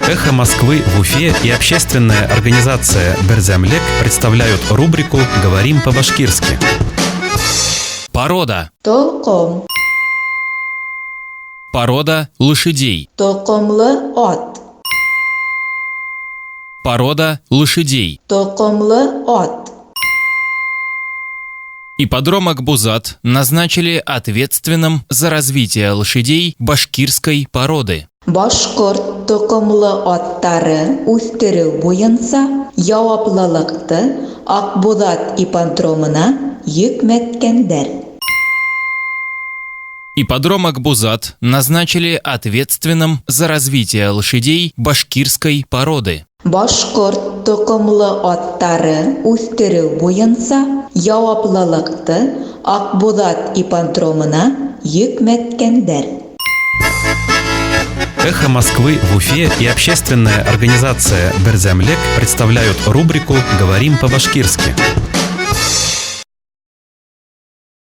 «Эхо Москвы» в Уфе и общественная организация «Берзямлек» представляют рубрику «Говорим по-башкирски». Порода. Толком. Порода лошадей. Толкомлы от. Порода лошадей. Толкомлы от. Ипподром Акбузат назначили ответственным за развитие лошадей башкирской породы. Башкорт толкомлы аттары үстеру буенча жауаплылыкты Акбузат ипподромына йөкмәткәннәр. Ипподром Акбузат назначили ответственным за развитие лошадей башкирской породы. Башкорт толкомлы аттары үстеру буенча жауаплылыкты Акбузат ипподромына йөкмәткәннәр. «Эхо Москвы» в Уфе и общественная организация «Берзямлек» представляют рубрику «Говорим по-башкирски».